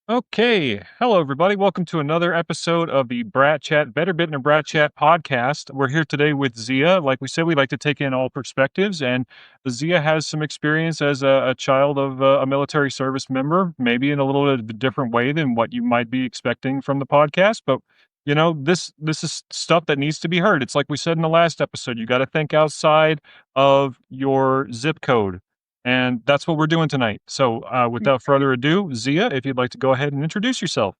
Okay. Hello, everybody. Welcome to another episode of the Brat Chat, Better Bit and Brat Chat podcast. We're here today with Zia. Like we said, we like to take in all perspectives, and Zia has some experience as a child of a military service member, maybe in a little bit of a different way than what you might be expecting from the podcast. But this is stuff that needs to be heard. It's like we said in the last episode. You got to think outside of your zip code. And that's what we're doing tonight. So, without further ado, Zia, if you'd like to go ahead and introduce yourself.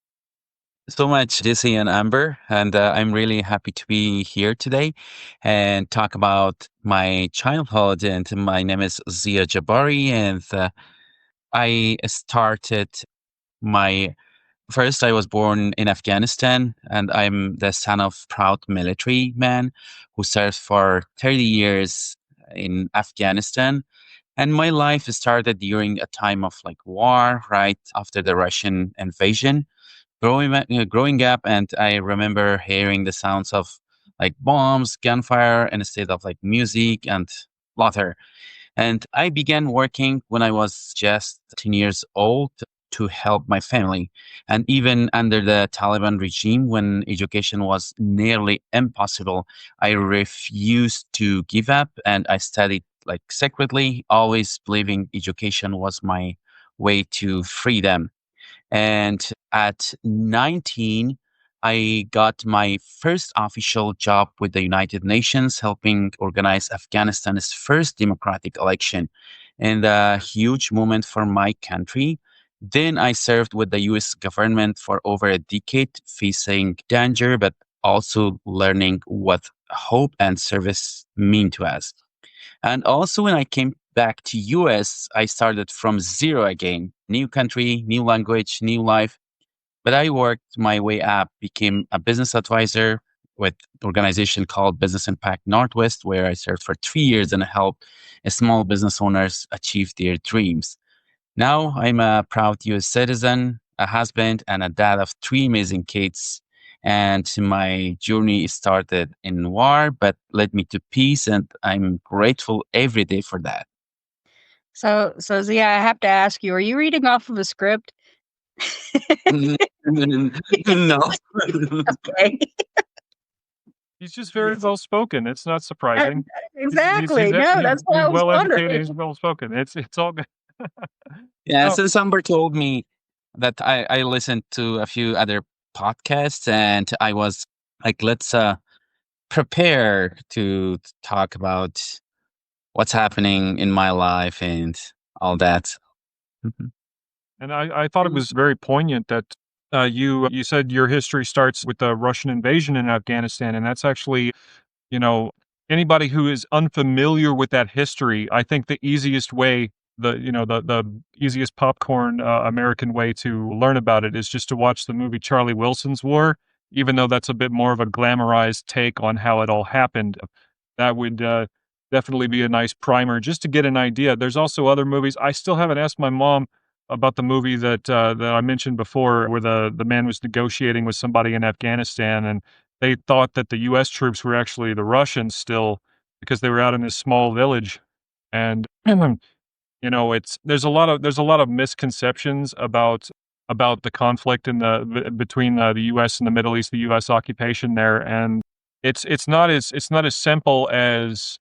So much, Jesse and Amber, and I'm really happy to be here today and talk about my childhood. And my name is Zia Jabari, and I started my first. I was born in Afghanistan, and I'm the son of proud military man who served for 30 years in Afghanistan. And my life started during a time of like war, right after the Russian invasion growing up, and I remember hearing the sounds of like bombs, gunfire, instead of like music and laughter. And I began working when I was just 10 years old to help my family. And even under the Taliban regime, when education was nearly impossible, I refused to give up, and I studied like secretly, always believing education was my way to freedom. And at 19, I got my first official job with the United Nations, helping organize Afghanistan's first democratic election, and a huge moment for my country. Then I served with the US government for over a decade, facing danger, but also learning what hope and service mean to us. And also when I came back to US, I started from zero again. New country, new language, new life. But I worked my way up, became a business advisor with an organization called Business Impact Northwest, where I served for 3 years and helped small business owners achieve their dreams. Now I'm a proud US citizen, a husband, and a dad of three amazing kids. And my journey started in war, but led me to peace. And I'm grateful every day for that. So Zia, I have to ask you, are you reading off of a script? No. Okay. He's just very well spoken. It's not Uh, surprising. exactly. No, that's what He's I was well educated. wondering. He's well spoken. It's all good. Yeah, Oh, since Amber told me that I listened to a few other podcasts, and I was like, let's prepare to talk about what's happening in my life and all that. Mhm. and I thought it was very poignant that you said your history starts with the Russian invasion in Afghanistan, and that's actually you know, anybody who is unfamiliar with that history, I think the easiest way, the easiest popcorn American way to learn about it is just to watch the movie Charlie Wilson's War, even though that's a bit more of a glamorized take on how it all happened. That would definitely be a nice primer just to get an idea. There's also other movies. I still haven't asked my mom about the movie that I mentioned before, where the man was negotiating with somebody in Afghanistan, and they thought that the US troops were actually the Russians still because they were out in this small village, and, it's there's a lot of misconceptions about the conflict in between, the US and the Middle East, the US occupation there, and it's not as simple as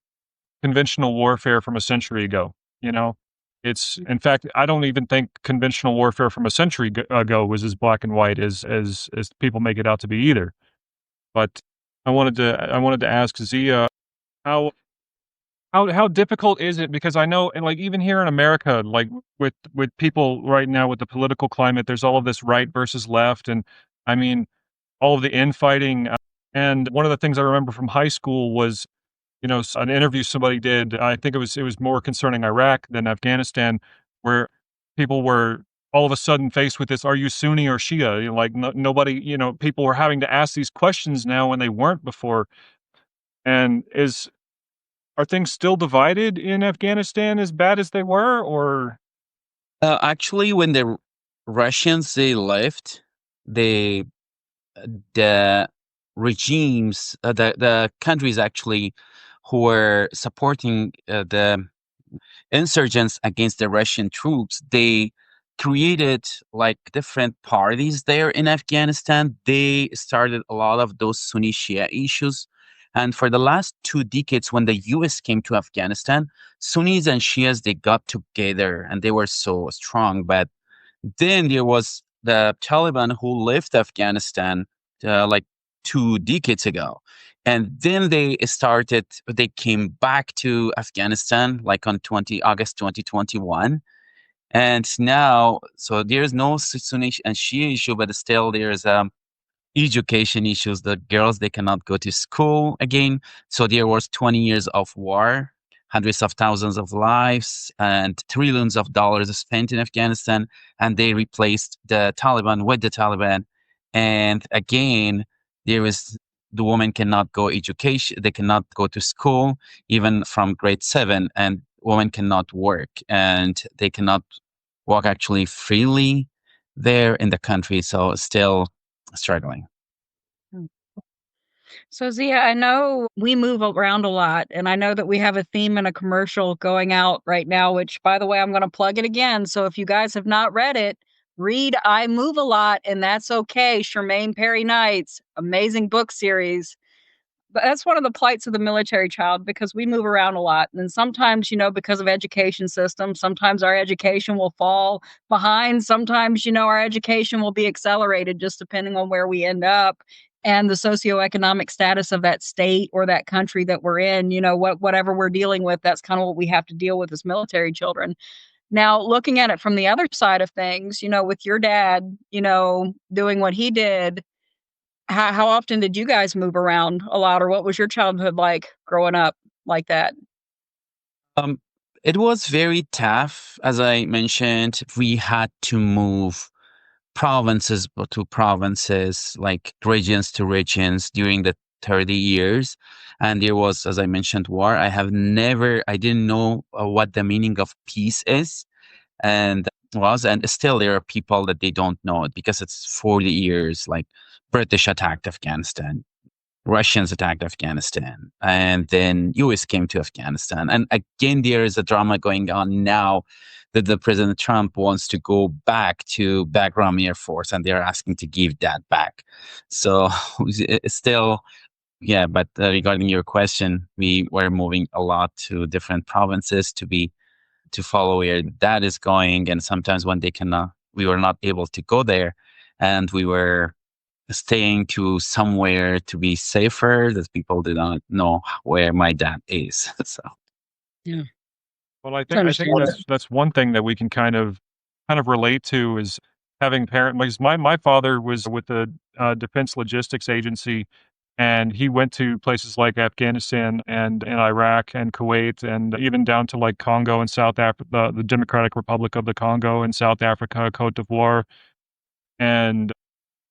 conventional warfare from a century ago, you know? It's in fact, I don't even think conventional warfare from a century ago was as black and white as people make it out to be either. But I wanted to ask Zia, how how difficult is it? Because I know, and like even here in America, like with people right now with the political climate, there's all of this right versus left, and I mean all of the infighting. And one of the things I remember from high school was, an interview somebody did. I think it was more concerning Iraq than Afghanistan, where people were all of a sudden faced with this: Are you Sunni or Shia? Like nobody, people were having to ask these questions now when they weren't before. And are things still divided in Afghanistan as bad as they were, or Actually, when the Russians they left, they the regimes, the countries actually who were supporting the insurgents against the Russian troops, they created like different parties there in Afghanistan. They started a lot of those Sunni Shia issues. And for the last 2 decades, when the US came to Afghanistan, Sunnis and Shias, they got together and they were so strong. But then there was the Taliban who left Afghanistan like 2 decades ago. And then they came back to Afghanistan like on August 2021. And now, so there's no Sunni and Shia issue, but still there's education issues. The girls, they cannot go to school again. So there was 20 years of war, hundreds of thousands of lives, and trillions of dollars spent in Afghanistan. And they replaced the Taliban with the Taliban. And again, there is the women cannot go education, they cannot go to school, even from grade 7, and women cannot work and they cannot walk actually freely there in the country. So still struggling. Mm. So, Zia, I know we move around a lot, and I know that we have a theme and a commercial going out right now, which, by the way, I'm going to plug it again. So, if you guys have not read it, read I Move a Lot, and That's Okay. Charmaine Perry Knight's amazing book series. But that's one of the plights of the military child because we move around a lot. And sometimes, because of education systems, sometimes our education will fall behind. Sometimes, our education will be accelerated just depending on where we end up and the socioeconomic status of that state or that country that we're in. Whatever we're dealing with, that's kind of what we have to deal with as military children. Now, looking at it from the other side of things, with your dad, doing what he did, how often did you guys move around a lot, or what was your childhood like growing up like that? Um, it was very tough. As I mentioned, we had to move provinces to provinces, like regions to regions during the 30 years. And there was, as I mentioned, war. I didn't know what the meaning of peace is. And still there are people that they don't know it because it's 40 years, like British attacked Afghanistan, Russians attacked Afghanistan, and then US came to Afghanistan. And again, there is a drama going on now that the President Trump wants to go back to Bagram Air Force, and they're asking to give that back. So it's still, yeah. But regarding your question, we were moving a lot to different provinces to follow where that is going, and sometimes when we were not able to go there, and we were staying to somewhere to be safer that people did not know where my dad is. So Yeah, Well, I it's think understandable. that's one thing that we can kind of relate to is having parent because my father was with the Defense Logistics Agency, and he went to places like Afghanistan and Iraq and Kuwait and even down to like Congo and South Africa, the Democratic Republic of the Congo and South Africa, Cote d'Ivoire, and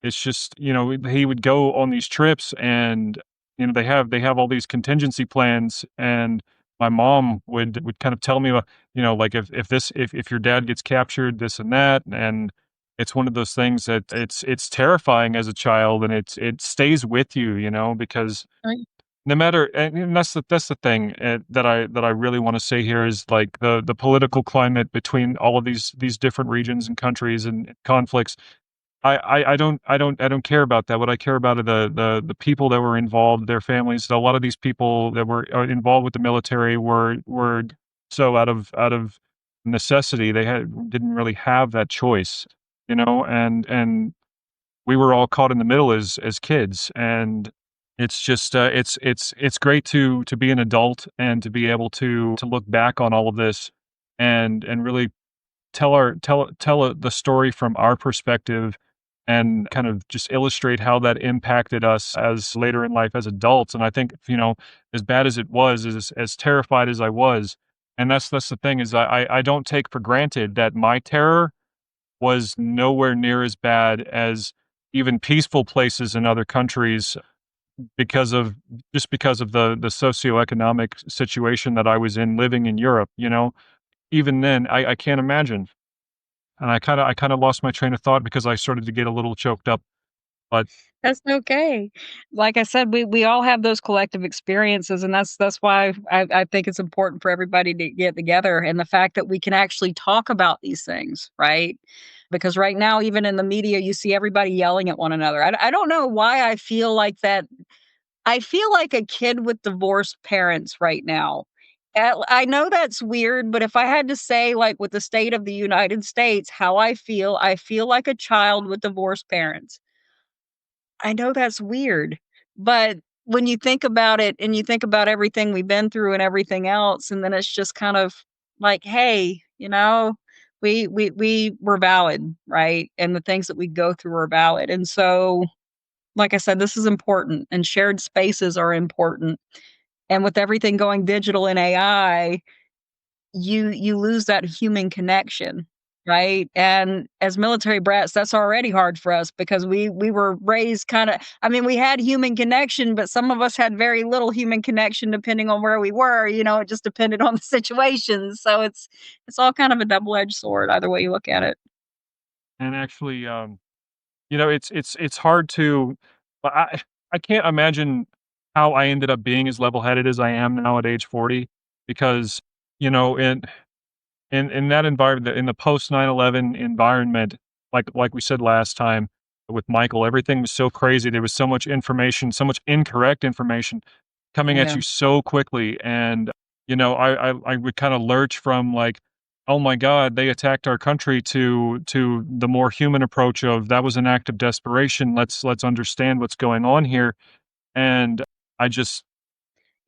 it's just, he would go on these trips and, they have all these contingency plans, and my mom would kind of tell me, like if your dad gets captured, this and that, and it's one of those things that it's terrifying as a child, and it stays with you, because Right. no matter, and that's the thing that I really want to say here is like the political climate between all of these different regions and countries and conflicts. I don't care about that. What I care about are the people that were involved, their families. A lot of these people that were involved with the military were so out of necessity. They didn't really have that choice, and we were all caught in the middle as kids. And it's just it's great to be an adult and to be able to look back on all of this and really tell the story from our perspective and kind of just illustrate how that impacted us as later in life as adults. And I think, as bad as it was, as terrified as I was, and that's the thing is I don't take for granted that my terror was nowhere near as bad as even peaceful places in other countries because of the socioeconomic situation that I was in living in Europe. Even then, I can't imagine. And I kinda lost my train of thought because I started to get a little choked up. But That's okay. Like I said, we all have those collective experiences, and that's why I think it's important for everybody to get together, and the fact that we can actually talk about these things, right? Because right now, even in the media, you see everybody yelling at one another. I don't know why I feel like that. I feel like a kid with divorced parents right now. I know that's weird, but if I had to say, like, with the state of the United States, how I feel like a child with divorced parents. I know that's weird, but when you think about it and you think about everything we've been through and everything else, and then it's just kind of like, hey, we were valid, right? And the things that we go through are valid. And so, like I said, this is important and shared spaces are important. And with everything going digital and AI, you lose that human connection, right? And as military brats, that's already hard for us because we were raised kinda, I mean, we had human connection, but some of us had very little human connection depending on where we were, it just depended on the situation. So it's all kind of a double-edged sword either way you look at it. and actually, it's hard to I can't imagine how I ended up being as level-headed as I am now at age 40 because, you know, in that environment, in the post 9/11 environment, like we said last time with Michael, everything was so crazy. There was so much information, so much incorrect information coming at Yeah. you so quickly, and I would kind of lurch from like, oh my God, they attacked our country to the more human approach of that was an act of desperation. Let's understand what's going on here, and I just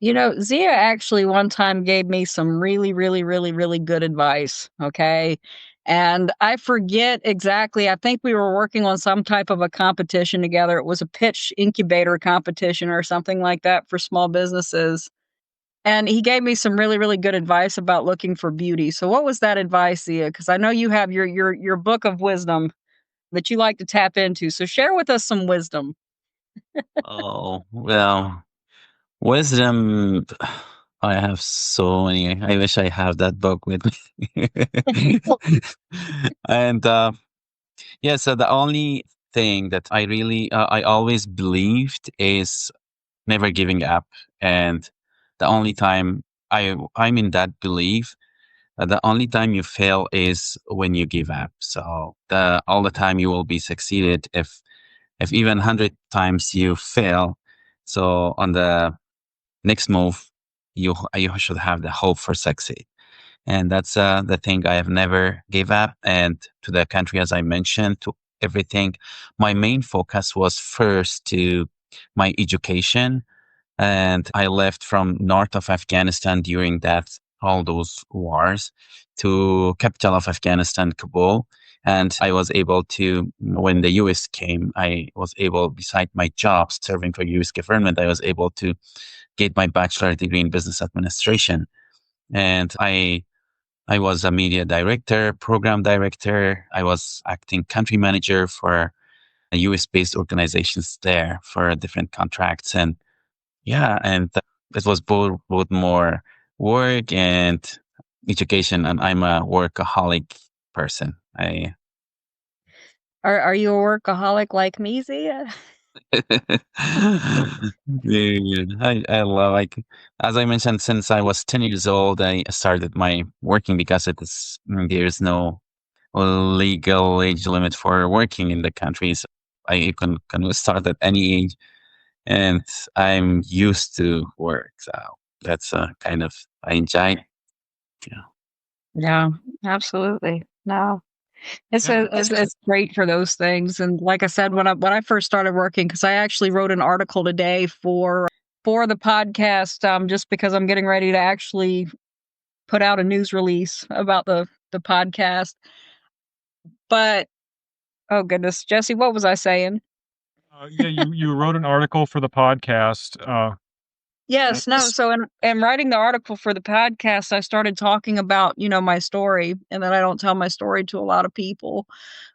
Zia actually one time gave me some really, really, really, really good advice. Okay. And I forget exactly. I think we were working on some type of a competition together. It was a pitch incubator competition or something like that for small businesses. And he gave me some really, really good advice about looking for beauty. So what was that advice, Zia? Because I know you have your book of wisdom that you like to tap into. So share with us some wisdom. Oh, well, wisdom. I have so many. I wish I have that book with me. And yeah, so the only thing that I always believed is never giving up. And the only time I'm in that belief, the only time you fail is when you give up. So the all the time you will be succeeded if even 100 times you fail. So on the next move, you should have the hope for succeed. And that's the thing I have never gave up. And to the country, as I mentioned, to everything, my main focus was first to my education. And I left from north of Afghanistan during that all those wars to capital of Afghanistan, Kabul. And I was able to, when the US came, I was able, beside my job serving for US government, I was able to get my bachelor degree in business administration. And I was a media director, program director. I was acting country manager for US based organizations there for different contracts. And yeah, and it was both more work and education. And I'm a workaholic person. I Are you a workaholic like me, Zia? Yeah, I love like as I mentioned, since I was 10 years old, I started my working because there is no legal age limit for working in the country. So I can start at any age, and I'm used to work. So that's kind of I enjoy. Yeah. Yeah, absolutely. No. It's yeah, a it's great for those things, and like I said, when I first started working, because I actually wrote an article today for the podcast, just because I'm getting ready to actually put out a news release about the podcast. But, oh goodness, Jesse, what was I saying? yeah, you wrote an article for the podcast. Uh, Yes, no, so in writing the article for the podcast, I started talking about, my story, and that I don't tell my story to a lot of people.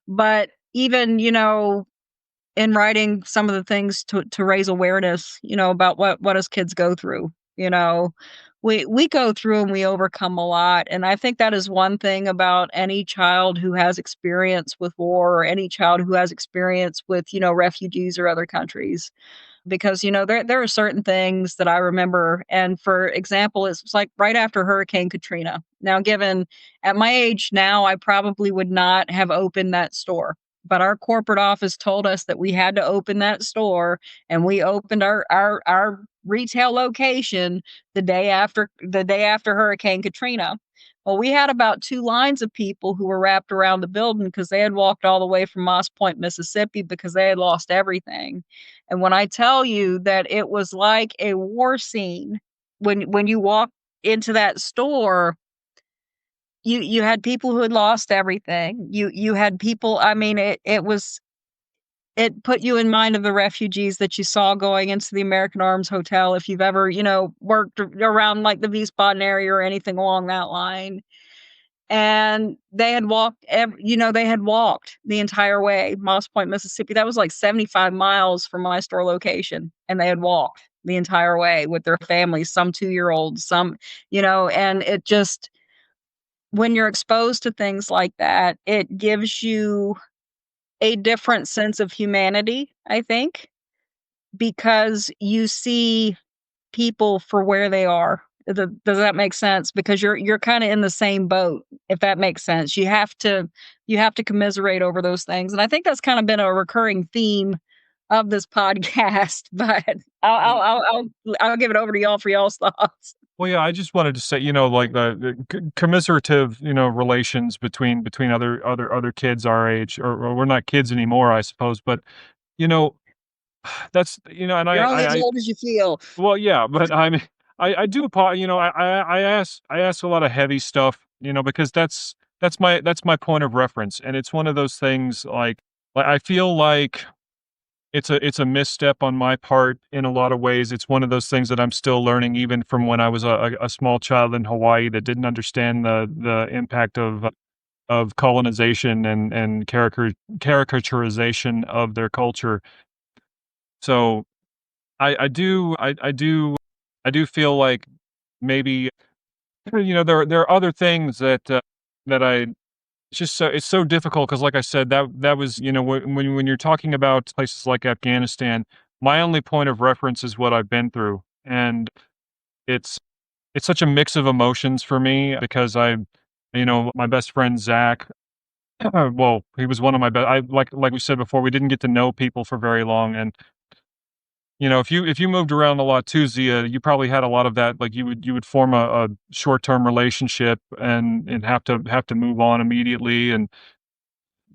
But even, in writing some of the things to raise awareness, about what us kids go through, you know? we go through and we overcome a lot, and I think that is one thing about any child who has experience with war, or any child who has experience with, refugees or other countries. Because, there are certain things that I remember, and for example, it's like right after Hurricane Katrina. Now, given at my age now, I probably would not have opened that store, but our corporate office told us that we had to open that store, and we opened our retail location the day after Hurricane Katrina. Well, we had about 2 lines of people who were wrapped around the building because they had walked all the way from Moss Point, Mississippi, because they had lost everything. And when I tell you that it was like a war scene, when you walk into that store, you had people who had lost everything. You had people, I mean, it put you in mind of the refugees that you saw going into the American Arms Hotel if you've ever, worked around like the Wiesbaden area or anything along that line. And they had walked the entire way, Moss Point, Mississippi. That was like 75 miles from my store location, and they had walked the entire way with their families, some 2-year-olds, some, and it just, when you're exposed to things like that, it gives you a different sense of humanity, I think, because you see people for where they are. Does that make sense? Because you're kinda in the same boat, if that makes sense. You have to commiserate over those things, and I think that's kinda been a recurring theme of this podcast, but I'll give it over to y'all for y'all's thoughts. Well, yeah, I just wanted to say, like the commiserative, relations between other kids our age, or we're not kids anymore, I suppose. But you know, that's and You're only as old as you feel. well, yeah, but I mean, I do, I ask a lot of heavy stuff, because that's my point of reference, and it's one of those things like I feel like it's a misstep on my part in a lot of ways. It's one of those things that I'm still learning even from when I was a small child in Hawaii that didn't understand the impact of colonization and caricaturization of their culture. So I do feel like maybe, there are other things that I it's so difficult because, like I said, that was, when you're talking about places like Afghanistan, my only point of reference is what I've been through, and it's it's such a mix of emotions for me because my best friend Zach, well, he was one of my best. I like we said before, we didn't get to know people for very long, and if you moved around a lot too, Zia, you probably had a lot of that. Like you would form a short term relationship and have to move on immediately, and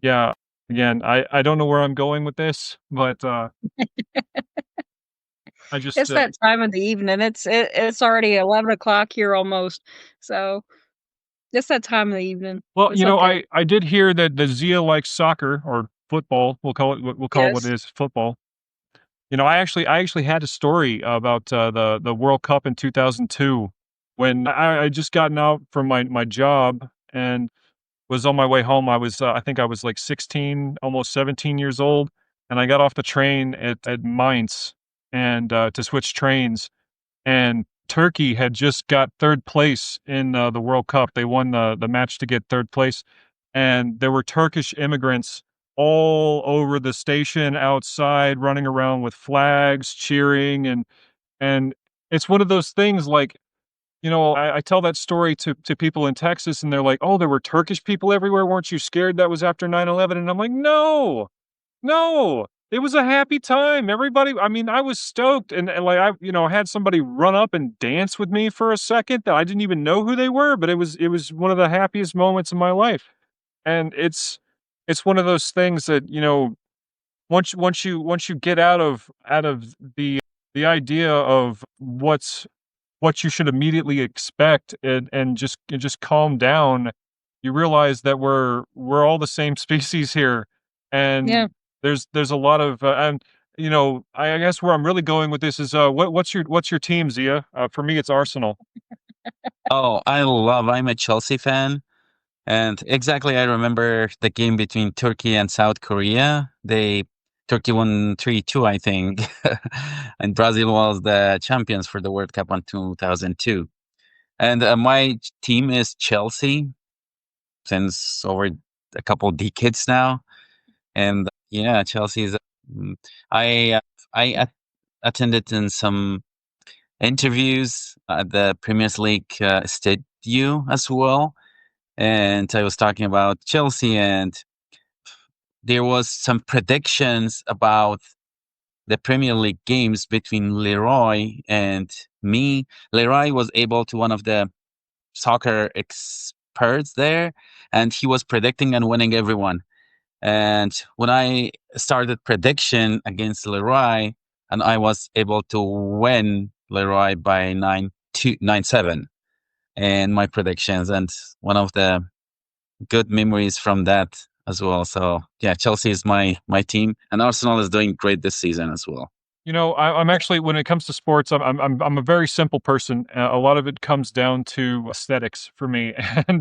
yeah, again, I don't know where I'm going with this, but, I just, It's that time of the evening. It's already 11 o'clock here almost, so it's that time of the evening. well, It's okay. I did hear that the Zia likes soccer or football. We'll call it what it Yes. is, football. I actually had a story about, the World Cup in 2002 when I just gotten out from my job and was on my way home. I think I was like 16, almost 17 years old, and I got off the train at Mainz and, to switch trains, and Turkey had just got 3rd place in, the World Cup. They won the match to get 3rd place, and there were Turkish immigrants all over the station outside running around with flags, cheering, and it's one of those things like, I tell that story to people in Texas, and they're like, "Oh, there were Turkish people everywhere. Weren't you scared that was after 9/11?" And I'm like, "No, no, it was a happy time. Everybody, I mean, I was stoked, and like I, had somebody run up and dance with me for a second that I didn't even know who they were, but it was one of the happiest moments of my life. And it's one of those things that, once you get out of the idea of what you should immediately expect and just calm down, you realize that we're all the same species here, Yeah. and there's a lot of and I guess where I'm really going with this is what's your team, Zia? For me, it's Arsenal. Oh, I'm a Chelsea fan. And exactly, I remember the game between Turkey and South Korea. Turkey won 3-2, I think. And Brazil was the champions for the World Cup in 2002. And my team is Chelsea since over a couple decades now. And yeah, Chelsea is. mm, I I attended in some interviews at the Premier League studio as well, and I was talking about Chelsea, and there was some predictions about the Premier League games between Leroy and me. Leroy was able to one of the soccer experts there, and he was predicting and winning everyone. And when I started prediction against Leroy, and I was able to win Leroy by 9-7 in my predictions, and one of the good memories from that as well. So yeah, Chelsea is my team, and Arsenal is doing great this season as well. I'm actually when it comes to sports, I'm a very simple person. A lot of it comes down to aesthetics for me, and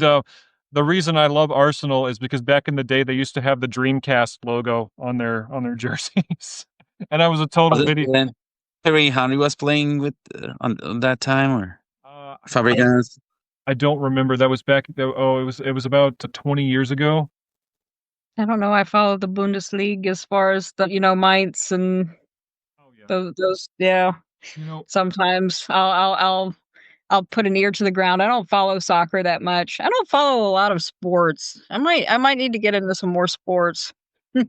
the reason I love Arsenal is because back in the day they used to have the Dreamcast logo on their jerseys, and I was a Was total it video. when Terry Henry was playing with on that time, or Uh, I Fabregas? I don't remember. That was back. Oh, it was about 20 years ago. I don't know. I follow the Bundesliga as far as the, Mainz and Oh yeah. those. Yeah. You know, Sometimes I'll put an ear to the ground. I don't follow soccer that much. I don't follow a lot of sports. I might need to get into some more sports.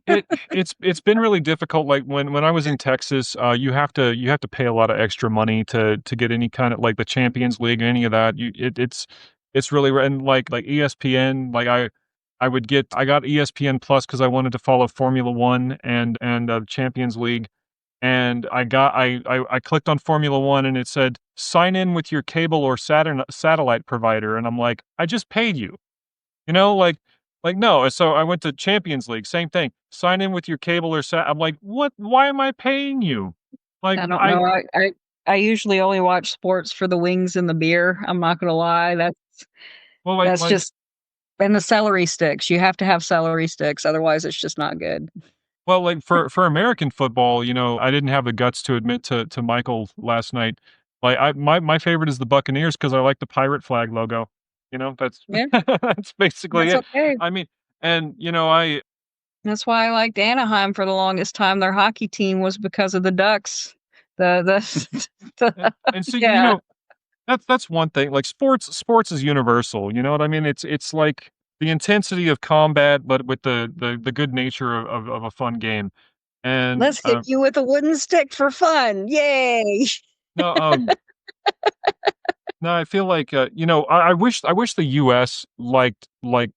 it's been really difficult, like, when I was in Texas, you have to pay a lot of extra money to get any kind of like, the Champions League or any of that. It's really and, like, ESPN, like, I got ESPN Plus because I wanted to follow Formula 1 and Champions League, and I clicked on Formula 1 and it said, "Sign in with your cable or satellite provider," and I'm like, "I just paid you." You know, no, so I went to Champions League, same thing. Sign in with your cable or I'm like, "What? Why am I paying you?" Like, I don't know. I usually only watch sports for the wings and the beer. I'm not gonna lie. well, That's just and the celery sticks. You have to have celery sticks, otherwise it's just not good. like, for American football, I didn't have the guts to admit to Michael last night. Like, my favorite is the Buccaneers because I like the pirate flag logo. That's Yeah, that's basically that's it. okay. I mean, and, I That's why I liked Anaheim for the longest time. Their hockey team was because of the Ducks. The and so, yeah. that's one thing, like, sports is universal, you know what I mean? It's like the intensity of combat, but with the good nature of a fun game, and, Let's hit you with a wooden stick for fun. Yay. no, no, I feel like, I wish the US liked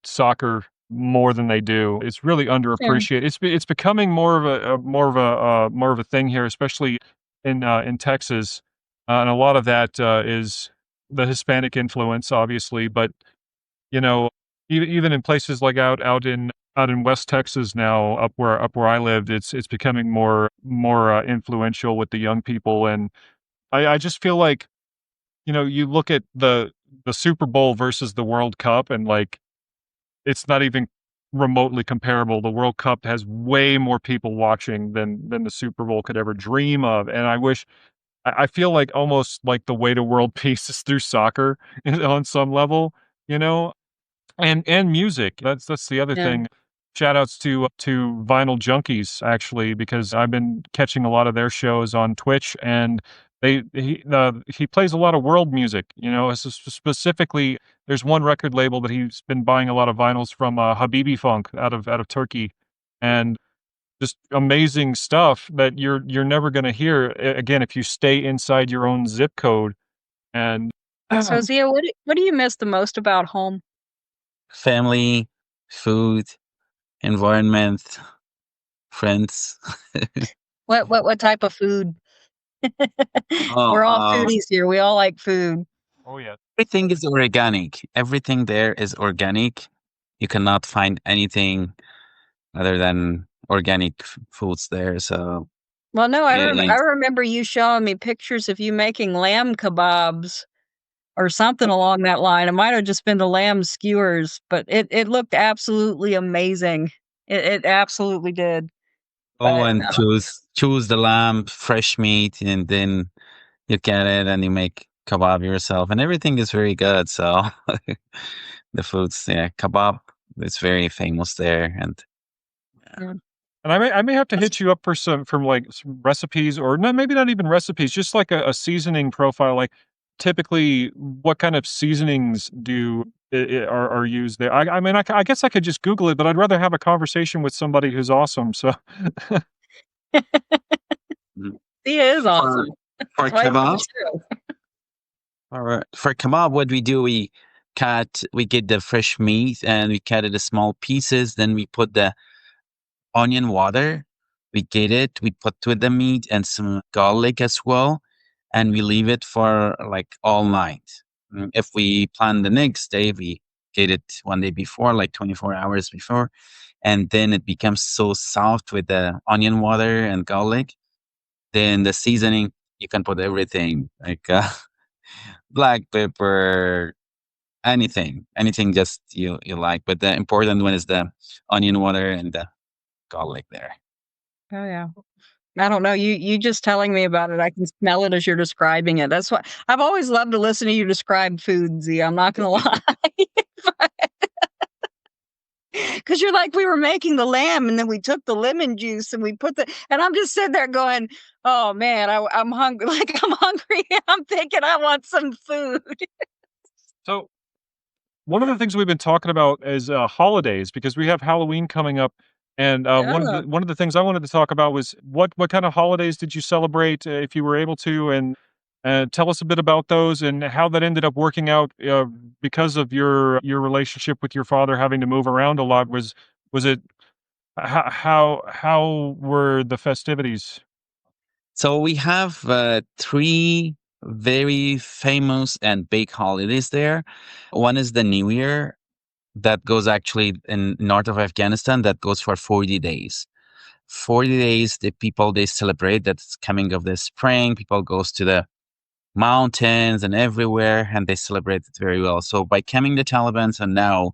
soccer more than they do. It's really Yeah. underappreciated. It's becoming more of a thing here, especially in Texas, and a lot of that, is the Hispanic influence, obviously, but You know, even in places like out in West Texas now, up where I lived, it's becoming more influential with the young people, and I just feel like, you look at the Super Bowl versus the World Cup, and, like, it's not even remotely comparable. The World Cup has way more people watching than the Super Bowl could ever dream of, and I feel like almost like the way to world peace is through soccer on some level, you know? And music. That's the other Yeah. thing. Shout outs to Vinyl Junkies, actually, because I've been catching a lot of their shows on Twitch, and he plays a lot of world music, specifically, there's one record label that he's been buying a lot of vinyls from, Habibi Funk out of Turkey, and just amazing stuff that you're never gonna hear, again, if you stay inside your own zip code, and So Zia, what do you miss the most about home? Family, food, environment, friends. What type of food? Oh, We're all foodies here. We all like food. Oh, yeah. everything is organic. Everything there is organic. You cannot find anything other than organic foods there. So Well, no, I and remember you showing me pictures of you making lamb kebabs or something along that line. It might have just been the lamb skewers, but it looked absolutely amazing. It absolutely did. go But, and choose the lamb, fresh meat, and then you get it and you make kebab yourself, and everything is very good. So the foods, yeah, kebab is very famous there, and Yeah. And I may have to hit you up for some recipes, or no, maybe not even recipes, just like a seasoning profile. Like, typically, what kind of seasonings are used there? I mean, I guess I could just Google it, but I'd rather have a conversation with somebody who's awesome. So, mm, He is for awesome. for That's right for the kebab, show. for kebab, what we do, we get the fresh meat and we cut it in small pieces. Then we put the onion water. We get it. We put with the meat and some garlic as well, and we leave it for like all night. If we plan the next day, we get it one day before, like 24 hours before, and then it becomes so soft with the onion water and garlic. Then the seasoning, you can put everything like black pepper, anything just you like. But the important one is the onion water and the garlic there. Oh, yeah. I don't know, you just telling me about it, I can smell it as you're describing it. That's why I've always loved to listen to you describe food, Z, I'm not gonna lie. Because you're like, "We were making the lamb, and then we took the lemon juice, and we put the," and I'm just sitting there going, "Oh, man, I'm hungry." Like, I'm hungry, I'm thinking I want some food. so one of the things we've been talking about is holidays because we have Halloween coming up, and Yeah. one of the things I wanted to talk about was what kind of holidays did you celebrate, if you were able to, and tell us a bit about those and how that ended up working out because of your relationship with your father having to move around a lot. Was it how were the festivities? So we have three very famous and big holidays there. One is the New Year that goes actually in north of Afghanistan that goes for 40 days. 40 days, the people they celebrate that's coming of the spring. People goes to the mountains and everywhere and they celebrate it very well. So by coming the Taliban, so now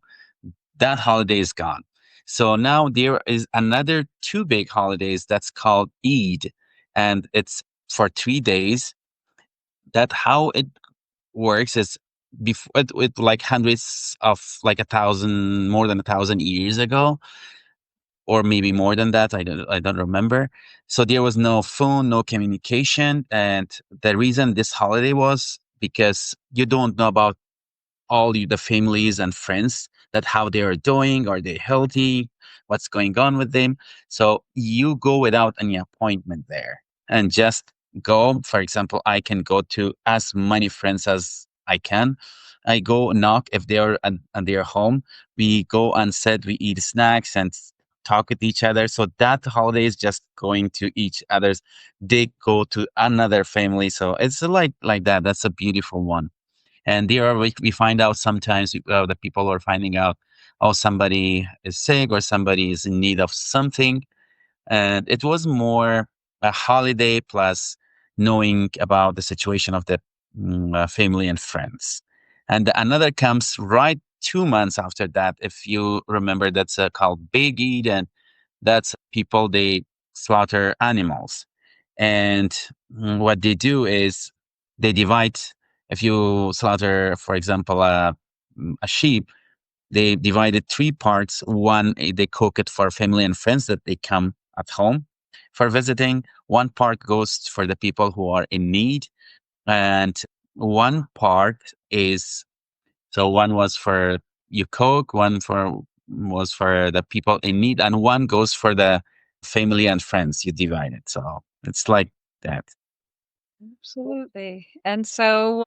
that holiday is gone. So now there is another two big holidays that's called Eid, and it's for 3 days. That how it works is before with like hundreds of like 1,000, more than 1,000 years ago, or maybe more than that. I don't remember. So there was no phone, no communication, and the reason this holiday was because you don't know about the families and friends that how they are doing, are they healthy, what's going on with them. So you go without any appointment there and just go. For example, I can go to as many friends as I can. I go knock if they are and they are home. We go and sit, we eat snacks and talk with each other. So that holiday is just going to each other's. They go to another family. So it's like that. That's a beautiful one. And there we find out sometimes the people are finding out, oh, somebody is sick or somebody is in need of something. And it was more a holiday plus knowing about the situation of the family and friends. And another comes right 2 months after that. If you remember, that's called Big Eid, and that's people they slaughter animals. And what they do is they divide. If you slaughter, for example, a sheep, they divide it three parts. One, they cook it for family and friends that they come at home for visiting. One part goes for the people who are in need, and one part is so one was for you cook, one for was for the people in need, and one goes for the family and friends. You divide it, so it's like that. Absolutely. And so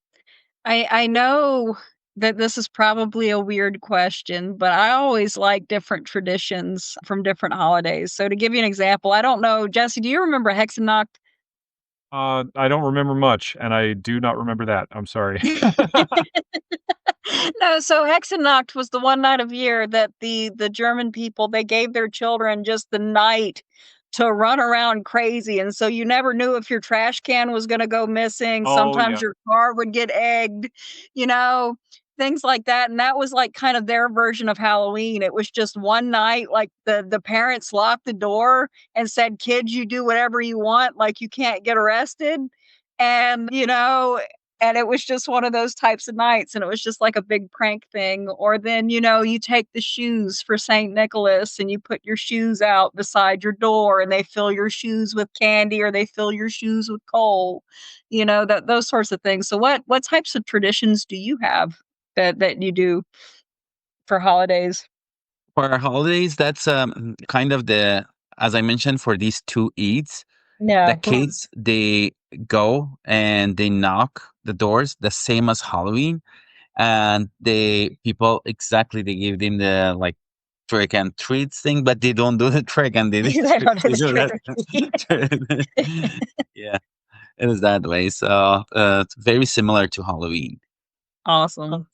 I know that this is probably a weird question, but I always like different traditions from different holidays. So to give you an example, I don't know, Jesse, do you remember Hexennacht? I don't remember much, and I do not remember that. I'm sorry. No, so Hexennacht was the one night of year that the German people, they gave their children just the night to run around crazy, and so you never knew if your trash can was gonna go missing, Oh sometimes yeah. your car would get egged, you know, things like that, and that was, like, kind of their version of Halloween. It was just one night, like, the parents locked the door and said, "Kids, you do whatever you want, like, you can't get arrested," and, And it was just one of those types of nights, and it was just like a big prank thing. Or then, you take the shoes for St. Nicholas and you put your shoes out beside your door and they fill your shoes with candy or they fill your shoes with coal, that those sorts of things. So what types of traditions do you have that you do for holidays? For our holidays, that's kind of as I mentioned, for these two Eids, the Yeah. kids, they go and they knock the doors the same as Halloween, and they give them the like trick and treats thing, but they don't do the trick and they, They don't do they the do trick that. or treat. Yeah, it is that way. So it's very similar to Halloween. Awesome.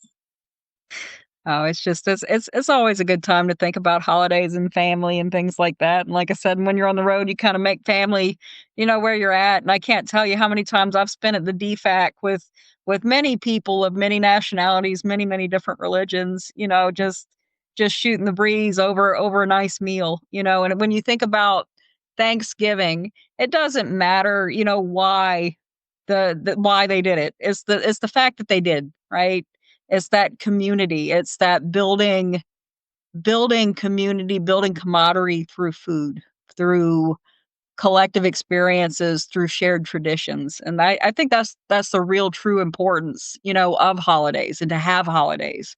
Oh, it's always a good time to think about holidays and family and things like that. And like I said, when you're on the road, you kind of make family, where you're at. And I can't tell you how many times I've spent at the DFAC with many people of many nationalities, many, many different religions, just shooting the breeze over a nice meal. And when you think about Thanksgiving, it doesn't matter, why why they did it. It's the fact that they did, right? It's that community. It's that building community, building camaraderie through food, through collective experiences, through shared traditions. And I think that's the real true importance, of holidays and to have holidays,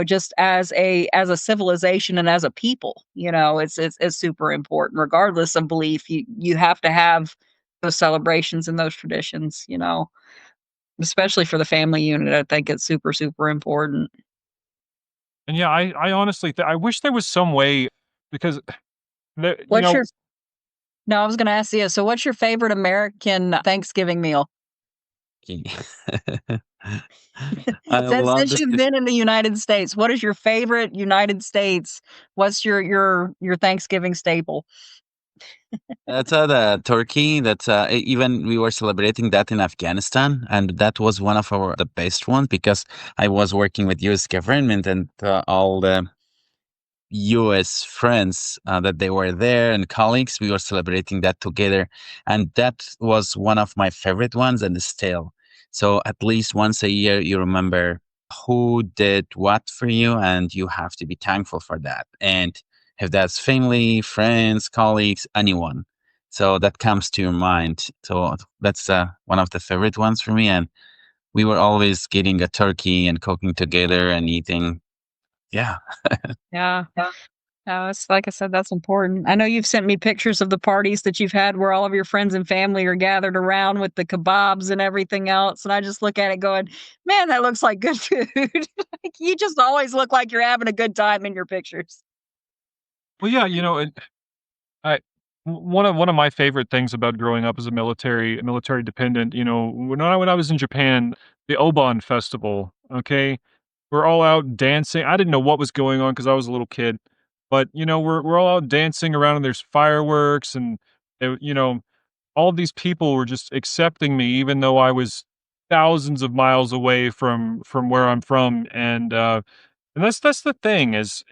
just as a civilization and as a people, it's super important. Regardless of belief, you have to have those celebrations and those traditions, especially for the family unit. I think it's super, super important. And yeah, I honestly I wish there was some way because the What's your No, I was gonna ask you, so what's your favorite American Thanksgiving meal? I Since love since this. you've been in the United States, what is your favorite United States? What's your Thanksgiving staple? That's the turkey. Even we were celebrating that in Afghanistan, and that was one of the best ones because I was working with U.S. government and all the US friends that they were there and colleagues. We were celebrating that together. And that was one of my favorite ones and still. So at least once a year, you remember who did what for you and you have to be thankful for that. And if that's family, friends, colleagues, anyone. So that comes to your mind. So that's one of the favorite ones for me. And we were always getting a turkey and cooking together and eating. Yeah. Yeah. No, it's like I said, that's important. I know you've sent me pictures of the parties that you've had where all of your friends and family are gathered around with the kebabs and everything else, and I just look at it going, "Man, that looks like good food." Like, you just always look like you're having a good time in your pictures. well, yeah, I one of my favorite things about growing up as a military dependent, when I was in Japan, the Oban festival, okay? We're all out dancing. I didn't know what was going on because I was a little kid, but, we're all out dancing around and there's fireworks and, all of these people were just accepting me even though I was thousands of miles away from where I'm from, and that's the thing is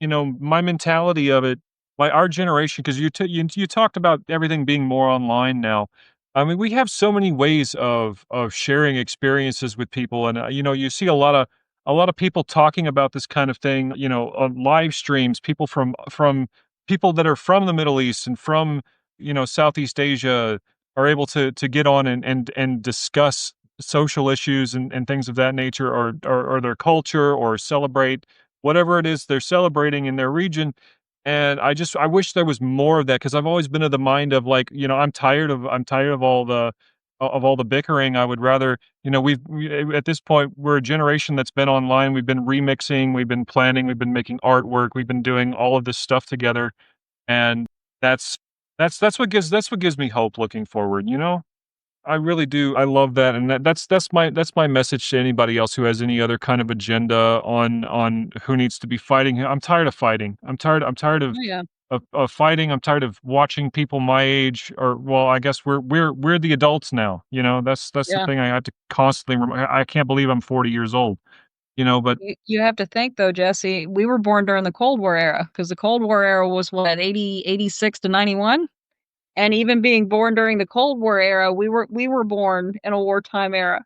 my mentality of it, like our generation, because you talked about everything being more online now. I mean, we have so many ways of sharing experiences with people, and you see a lot of people talking about this kind of thing, on live streams. People from people that are from the Middle East and from Southeast Asia are able to get on and discuss social issues and things of that nature, or their culture, or celebrate whatever it is they're celebrating in their region. And I wish there was more of that because I've always been of the mind of like, I'm tired of all the bickering. I would rather, at this point, we're a generation that's been online. We've been remixing, we've been planning, we've been making artwork, we've been doing all of this stuff together. And that's that's what gives me hope looking forward. I really do. I love that, and that's my message to anybody else who has any other kind of agenda on who needs to be fighting. I'm tired of fighting. I'm tired Oh, yeah. of fighting. I'm tired of watching people my age, or well, I guess we're the adults now. That's the Yeah. thing I have to constantly. I can't believe I'm 40 years old. But You have to think though, Jesse, we were born during the Cold War era because the Cold War era was what, 86 to 91? And even being born during the Cold War era, we were born in a wartime era.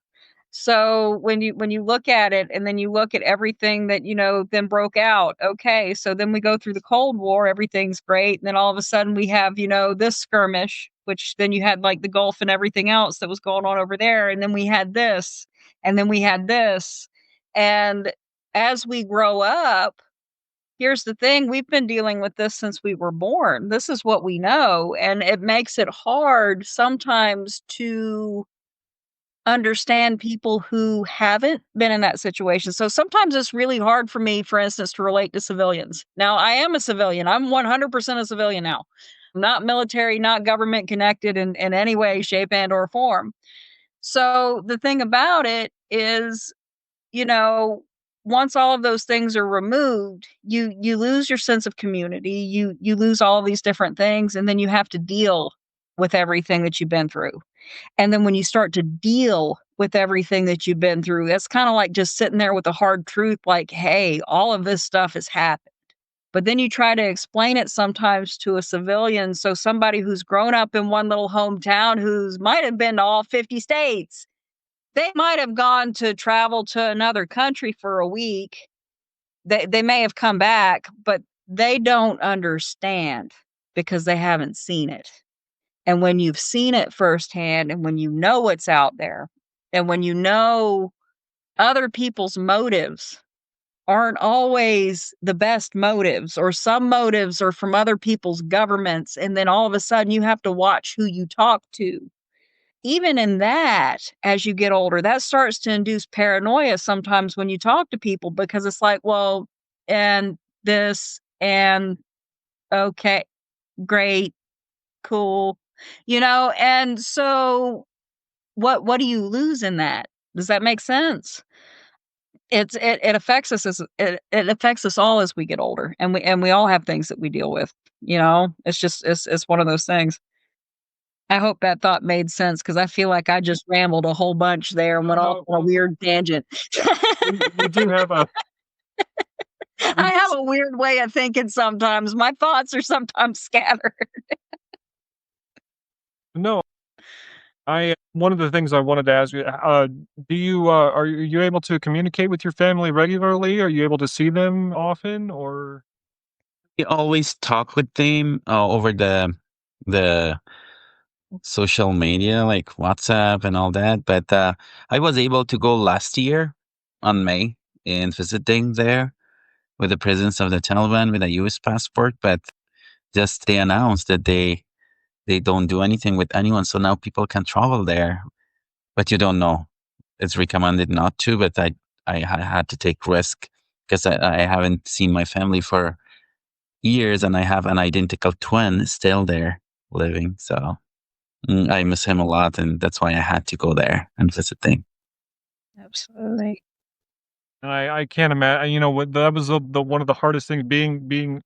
So when you look at it and then you look at everything that, then broke out, okay, so then we go through the Cold War, everything's great, and then all of a sudden we have, this skirmish, which then you had like the Gulf and everything else that was going on over there, and then we had this, and then we had this. And as we grow up, here's the thing, we've been dealing with this since we were born. This is what we know, and it makes it hard sometimes to understand people who haven't been in that situation. So sometimes it's really hard for me, for instance, to relate to civilians. Now, I am a civilian. I'm 100% a civilian now. I'm not military, not government connected in any way, shape, and or form. So the thing about it is, you know, once all of those things are removed, you lose your sense of community. You lose all of these different things, and then you have to deal with everything that you've been through. And then when you start to deal with everything that you've been through, that's kind of like just sitting there with the hard truth, like, hey, all of this stuff has happened. But then you try to explain it sometimes to a civilian. So somebody who's grown up in one little hometown who's might have been to all 50 states, they might have gone to travel to another country for a week. They may have come back, but they don't understand because they haven't seen it. And when you've seen it firsthand and when you know what's out there and when you know other people's motives aren't always the best motives, or some motives are from other people's governments, and then all of a sudden you have to watch who you talk to. Even in that, as you get older, that starts to induce paranoia sometimes when you talk to people, because it's like, well, and this, and okay, great, cool, and so what do you lose in that? Does that make sense? It affects us it affects us all as we get older, and we all have things that we deal with, It's just it's one of those things. I hope that thought made sense, because I feel like I just rambled a whole bunch there and went off No, on a weird tangent. you do have a I have a weird way of thinking sometimes. My thoughts are sometimes scattered. no. I one of the things I wanted to ask you, do you are you able to communicate with your family regularly? Are you able to see them often, or We always talk with them over the social media like WhatsApp and all that. But I was able to go last year on May and visiting there with the presence of the Taliban with a U.S. passport. But just they announced that they don't do anything with anyone, so now people can travel there. But you don't know. It's recommended not to. But I had to take risk because I haven't seen my family for years, and I have an identical twin still there living. So. I miss him a lot, and that's why I had to go there and visit them. Absolutely. and I can't imagine. What that was the one of the hardest things being.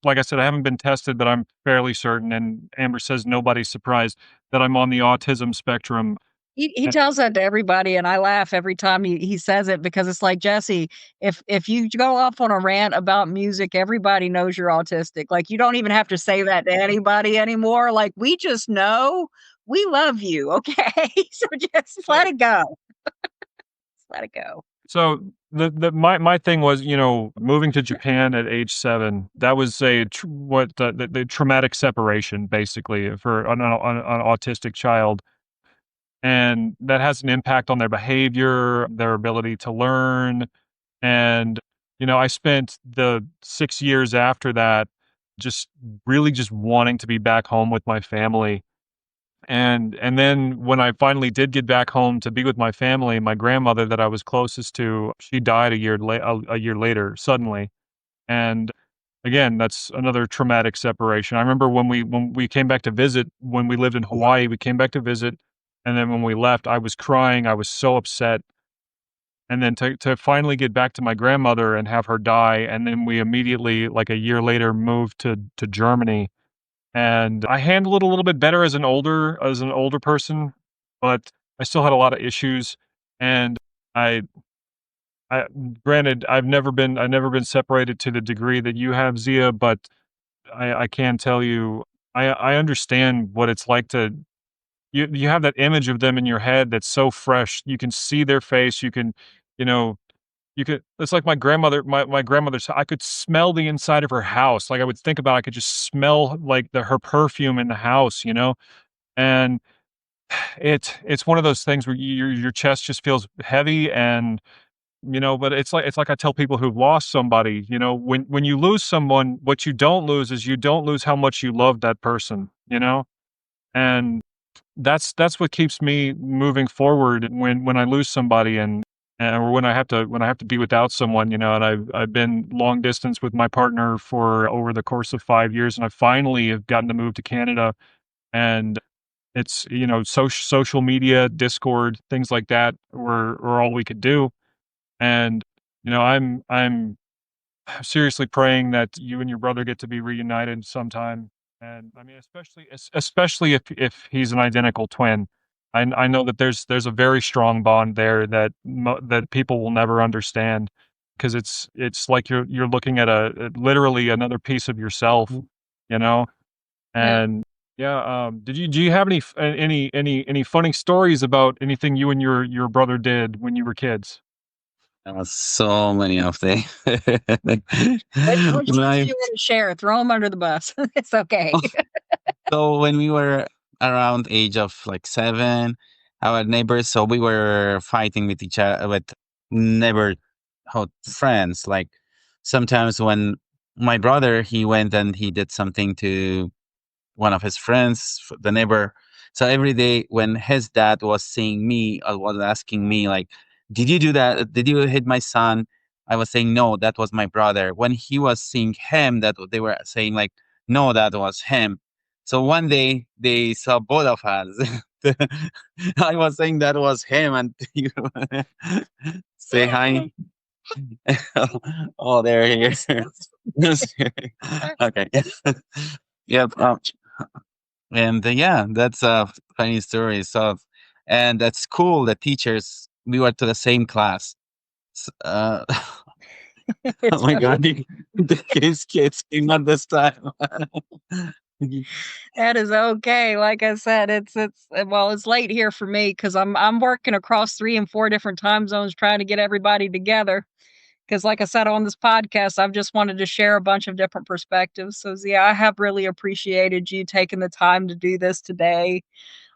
Like I said, I haven't been tested, but I'm fairly certain. And Amber says nobody's surprised that I'm on the autism spectrum. He tells that to everybody, and I laugh every time he says it, because it's like, Jesse, if you go off on a rant about music, everybody knows you're autistic. Like, you don't even have to say that to anybody anymore. Like, we just know we love you, okay? So just let it go. Just let it go. So my thing was, moving to Japan at age 7. That was the traumatic separation, basically, for an autistic child, and that has an impact on their behavior, their ability to learn, and I spent the 6 years after that just really just wanting to be back home with my family. And then when I finally did get back home to be with my family, my grandmother that I was closest to, she died a year later suddenly. And again, that's another traumatic separation. I remember when we came back to visit, when we lived in Hawaii, we came back to visit, and then when we left, I was crying. I was so upset. And then to finally get back to my grandmother and have her die, and then we immediately, like a year later, moved to Germany, and I handled it a little bit better as an older person, but I still had a lot of issues. And I I granted, I've never been separated to the degree that you have, Zia, but I can tell you, I understand what it's like to you have that image of them in your head that's so fresh. You can see their face, you can, you know, you could it's like my grandmother's I could smell the inside of her house. Like, I would think about I could just smell, like, her perfume in the house, you know? And it's one of those things where your chest just feels heavy and, but it's like I tell people who've lost somebody, when you lose someone, what you don't lose is you don't lose how much you love that person, you know? And that's what keeps me moving forward when I lose somebody or when I have to be without someone, and I've been long distance with my partner for over the course of 5 years, and I finally have gotten to move to Canada, and it's, social media, Discord, things like that were all we could do, and, I'm seriously praying that you and your brother get to be reunited sometime, and, I mean, especially if he's an identical twin. I know that there's a very strong bond there that people will never understand, because it's like you're looking at literally another piece of yourself, you know? Yeah. And yeah, do you have any funny stories about anything you and your brother did when you were kids? So many of them. Which When ones do I you wanna share? Throw them under the bus. It's okay. So when we were around age of like 7, our neighbors, so we were fighting with each other, with neighborhood friends. Like sometimes when my brother, he went and he did something to one of his friends, the neighbor. So every day when his dad was seeing me, was asking me like, "Did you do that? Did you hit my son?" I was saying, "No, that was my brother." When he was seeing him, that they were saying like, "No, that was him." So one day they saw both of us. I was saying that was him, and you say hi. Oh, they're here. Okay. Yep. And yeah, that's a funny story. So, and that's cool. The teachers, we were to the same class. Oh It's my God, these kids came at this time. That is okay. Like I said, well, it's late here for me because I'm working across 3 and 4 different time zones trying to get everybody together. Because, like I said on this podcast, I've just wanted to share a bunch of different perspectives. So, Zia, I have really appreciated you taking the time to do this today.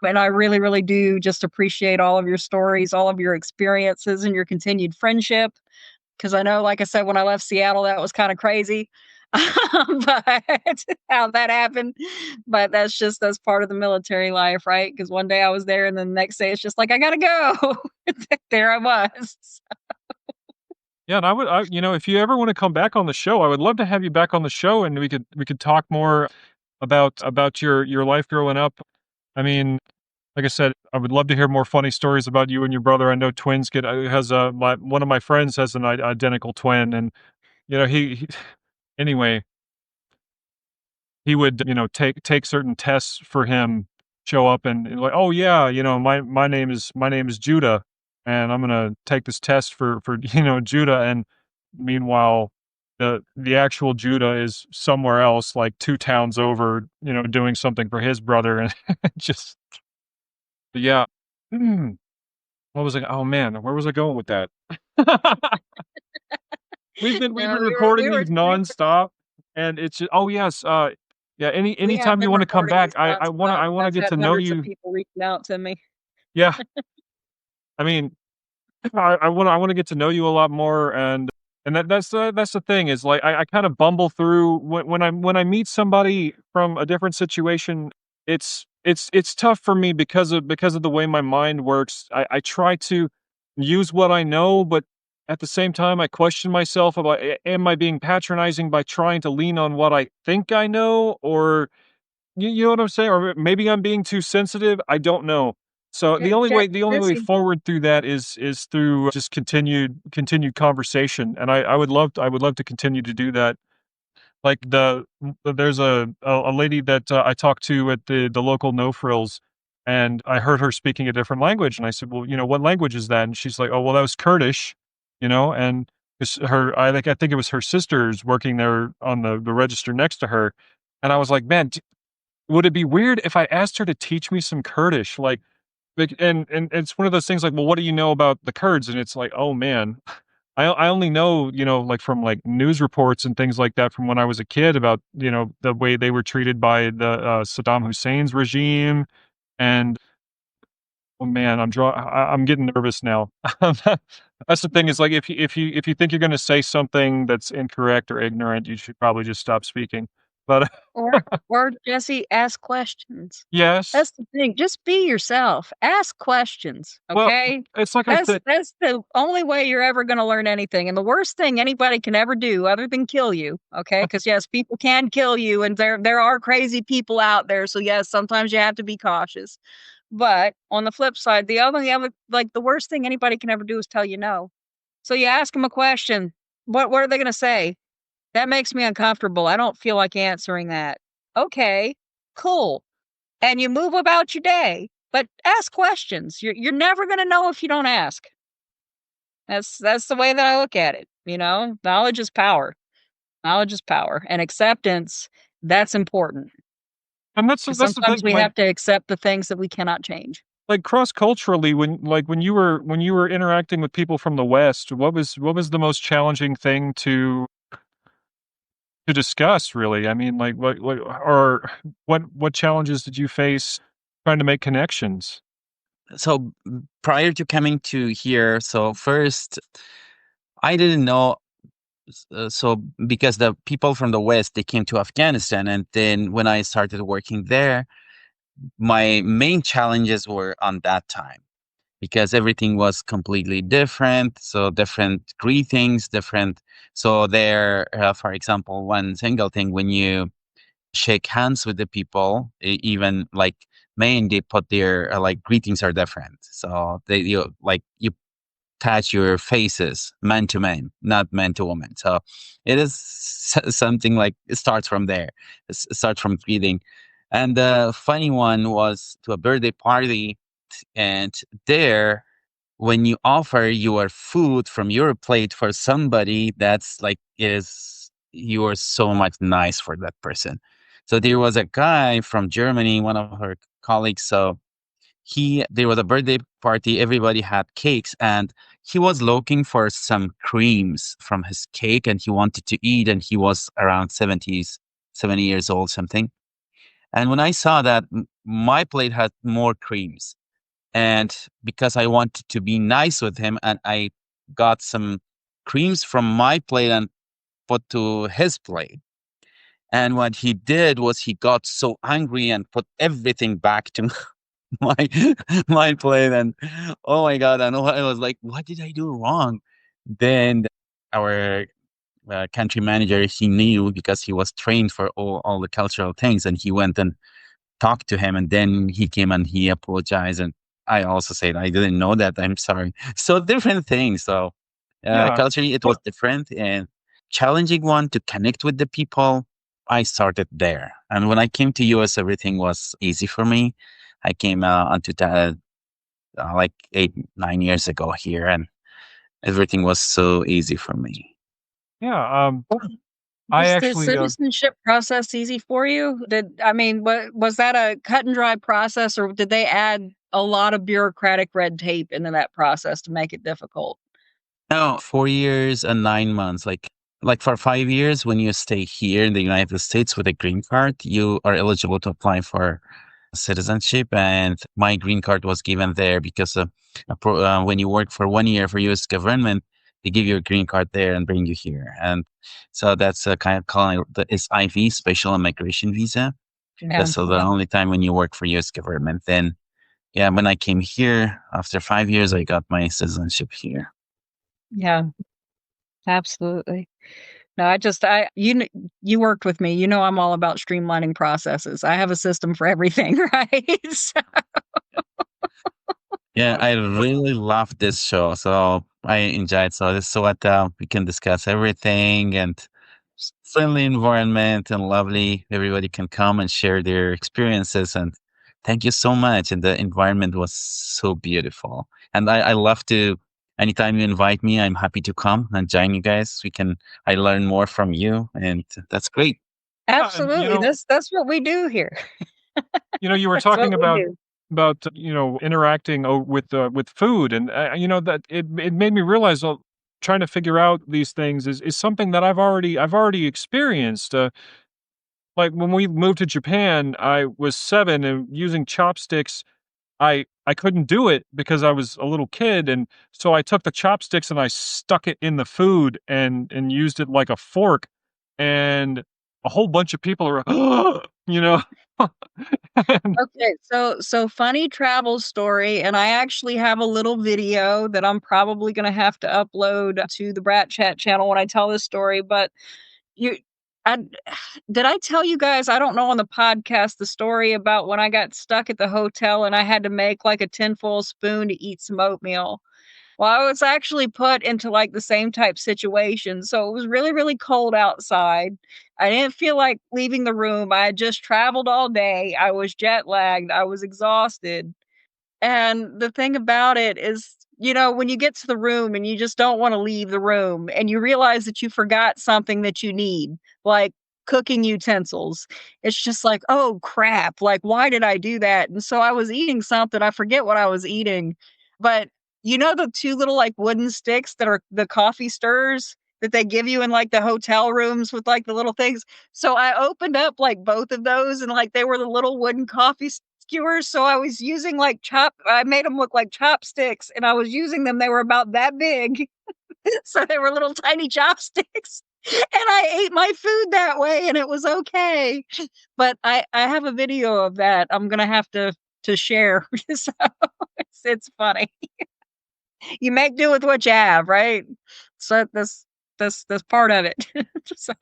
And I really, really do just appreciate all of your stories, all of your experiences, and your continued friendship. Because I know, like I said, when I left Seattle, that was kind of crazy. But how that happened. But that's part of the military life, right? Because one day I was there, and then the next day it's just like, I gotta go. There I was. Yeah, and if you ever wanna come back on the show, I would love to have you back on the show, and we could talk more about your life growing up. I mean, like I said, I would love to hear more funny stories about you and your brother. I know twins get has a my one of my friends has an identical twin, and, he anyway, he would, take certain tests for him, show up and like, "Oh, yeah, my name is Judah, and I'm gonna take this test for, Judah," and meanwhile, the actual Judah is somewhere else, like 2 towns over, doing something for his brother, and just but yeah. Mm, what was I oh, man, where was I going with that? We've been No, recording we were these nonstop, and it's just oh, yes, yeah, we have anytime you been wanna come recording back, these I wanna nonstop. I wanna I've get had to know hundreds of you. people reaching out to me. Yeah, I mean, I wanna get to know you a lot more, and that's the thing is, like, I kinda bumble through when I meet somebody from a different situation, it's tough for me because of the way my mind works. I try to use what I know, but at the same time, I question myself about, am I being patronizing by trying to lean on what I think I know, or you know what I'm saying? Or maybe I'm being too sensitive, I don't know. So the only way the only way Jesse, forward through that is through just continued conversation, and I would love to continue to do that. Like there's a lady that, I talked to at the local No Frills, and I heard her speaking a different language, and I said, "Well, what language is that?" And she's like, "Oh, well, that was Kurdish," and it's her I think it was her sisters working there on the register next to her, and I was like, "Man, would it be weird if I asked her to teach me some Kurdish? And it's one of those things like, well, what do you know about the Kurds? And it's like, oh man, I only know, like from like news reports and things like that from when I was a kid about, the way they were treated by the Saddam Hussein's regime. And oh man, I'm getting nervous now. That's the thing is like if you think you're going to say something that's incorrect or ignorant, you should probably just stop speaking. But Or Jesse, ask questions. yes, That's the thing, just be yourself. Ask questions, well, okay? it's like I That's said, that's the only way you're ever gonna learn anything, and the worst thing anybody can ever do other than kill you, okay? Because yes, people can kill you, and there are crazy people out there, so yes, sometimes you have to be cautious. But on the flip side, the worst thing anybody can ever do is tell you no. So you ask them a question, what are they gonna say? "That makes me uncomfortable, I don't feel like answering that." "Okay, cool." And you move about your day, but ask questions. You're never gonna know if you don't ask. That's the way that I look at it, you know? Knowledge is power. Knowledge is power, and acceptance, that's important and because that's the thing. sometimes we have to accept the things that we cannot change. Like cross culturally, when you were interacting with people from the West, what was the most challenging thing to discuss? Really, I mean, like what challenges did you face trying to make connections? So prior to coming to here, so first I didn't know. So because the people from the West, they came to Afghanistan, and then when I started working there, my main challenges were on that time because everything was completely different. So different greetings, different. So there, for example, one single thing when you shake hands with the people, even like men, they put their like greetings are different. So you touch your faces, man to man, not man to woman. So it is something like it starts from there. It starts from greeting. And the funny one was to a birthday party, and there, when you offer your food from your plate for somebody, that's like is you are so much nice for that person. So there was a guy from Germany, one of our colleagues. So there was a birthday party, everybody had cakes, and he was looking for some creams from his cake, and he wanted to eat, and he was around 70 years old, something. And when I saw that, my plate had more creams, and because I wanted to be nice with him, and I got some creams from my plate and put to his plate. And what he did was he got so angry and put everything back to my my plate. And oh my god, I know, I was like, what did I do wrong? Then our country manager, he knew because he was trained for all the cultural things, and he went and talked to him, and then he came and he apologized, and I also said I didn't know that, I'm sorry. So different things. So Yeah, culturally it was well, different and challenging one to connect with the people. I started there, and when I came to US, everything was easy for me. I came onto that like 8 9 years ago here, and everything was so easy for me. yeah. I Was the actually, citizenship process easy for you? Was that a cut and dry process, or did they add a lot of bureaucratic red tape into that process to make it difficult? No, 4 years and 9 months. Like for 5 years, when you stay here in the United States with a green card, you are eligible to apply for citizenship. And my green card was given there because when you work for 1 year for U.S. government, they give you a green card there and bring you here. And so that's a kind of calling it's IV, special immigration visa. Yeah, That's so the only time when you work for U.S. government. Then yeah, when I came here after 5 years, I got my citizenship here. yeah, absolutely. No, you worked with me, you know I'm all about streamlining processes. I have a system for everything, right? So Yeah, I really love this show. So I enjoyed. So this so what we can discuss everything, and friendly environment and lovely. Everybody can come and share their experiences. And thank you so much. And the environment was so beautiful. And I love to. Anytime you invite me, I'm happy to come and join you guys. I learn more from you, and that's great. yeah, and absolutely, that's what we do here. You were That's talking what we do. about interacting with food, and that it made me realize, trying to figure out these things is something that I've already experienced. Like when we moved to Japan, I was 7, and using chopsticks, I couldn't do it because I was a little kid, and so I took the chopsticks and I stuck it in the food and used it like a fork, and a whole bunch of people are, you know, and Okay, so funny travel story, and I actually have a little video that I'm probably gonna have to upload to the Brat Chat channel when I tell this story, but you I did I tell you guys, I don't know on the podcast, the story about when I got stuck at the hotel and I had to make, like, a tinfoil spoon to eat some oatmeal? Well, I was actually put into, like, the same type situation, so it was really, really cold outside. I didn't feel like leaving the room, I had just traveled all day, I was jet lagged, I was exhausted, and the thing about it is, when you get to the room and you just don't wanna leave the room and you realize that you forgot something that you need, like cooking utensils, it's just like, "Oh, crap, like, why did I do that?" And so I was eating something, I forget what I was eating, but the 2 little, like, wooden sticks that are the coffee stirrers that they give you in, like, the hotel rooms with, like, the little things? So I opened up, like, both of those and, like, they were the little wooden coffee skewers, so I was using, like, I made them look like chopsticks, and I was using them, they were about that big, so they were little tiny chopsticks, and I ate my food that way, and it was okay. But I have a video of that I'm gonna have to share, so it's funny. You make do with what you have, right? So that's part of it. So,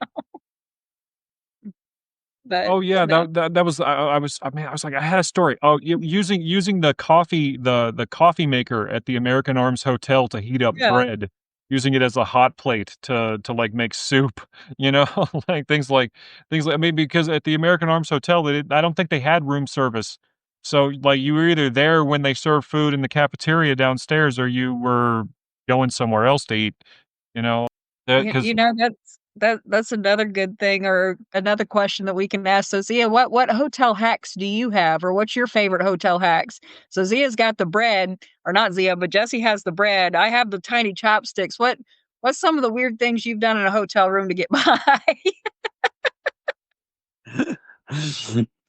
but oh yeah, no. that was I was like, I had a story. Oh, using the coffee maker at the American Arms Hotel to heat up Yeah. bread, using it as a hot plate to like make soup, like things like maybe because at the American Arms Hotel, I don't think they had room service. So like you were either there when they served food in the cafeteria downstairs, or you were going somewhere else to eat, you know. Because That's another good thing or another question that we can ask. So Zia, what hotel hacks do you have, or what's your favorite hotel hacks? So Zia's got the bread, or not Zia, but Jesse has the bread. I have the tiny chopsticks. What's some of the weird things you've done in a hotel room to get by?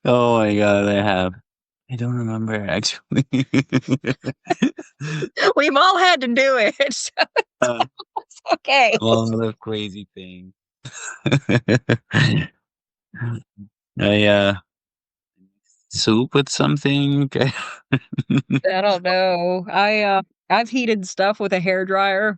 Oh my god, I have. I don't remember actually. We've all had to do it. So uh, it's okay. a lot of crazy things. I soup with something. I don't know. I've heated stuff with a hairdryer.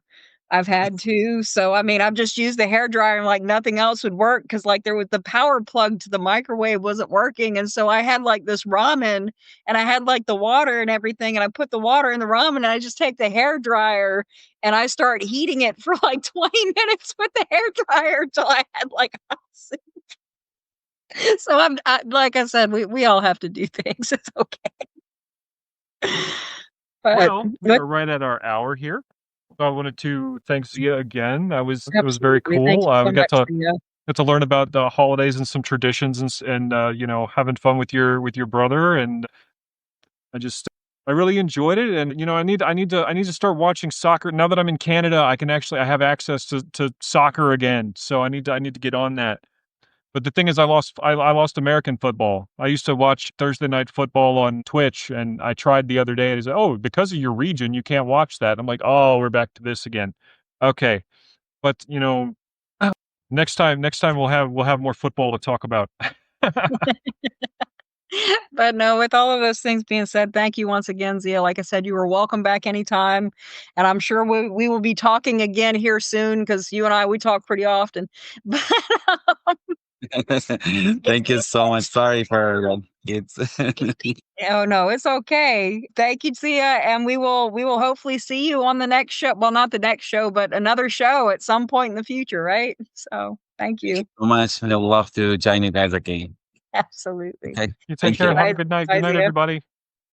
I've had to. So I mean, I've just used the hairdryer and like nothing else would work because like there was the power plug to the microwave wasn't working. And so I had like this ramen and I had like the water and everything. And I put the water in the ramen and I just take the hairdryer and I start heating it for like 20 minutes with the hairdryer until I had like hot soup. So like I said, we all have to do things. It's okay. But well, we but are right at our hour here. So I wanted to thank Zia again. It was very absolutely. Thank cool. you so We got much, to Zia. learn about the holidays and some traditions, and having fun with your brother. And I just I really enjoyed it. And I need to start watching soccer now that I'm in Canada. I have access to soccer again. So I need to get on that. But the thing is, I lost American football. I used to watch Thursday night football on Twitch, and I tried the other day, and he said, "Oh, because of your region, you can't watch that." I'm like, "Oh, we're back to this again." Okay, but next time we'll have more football to talk about. But no, with all of those things being said, thank you once again, Zia. Like I said, you are welcome back anytime, and I'm sure we will be talking again here soon because you and we talk pretty often. But, um, Thank you so much. Sorry for kids. oh, no, it's okay. Thank you, Zia, and we will hopefully see you on the next show. Well, not the next show, but another show at some point in the future, right? So, thank Thank you. you so much. I would love to join you guys again. Absolutely. Okay. You take Thank care you. and have a Bye, good night. Good bye, night, Zia. everybody.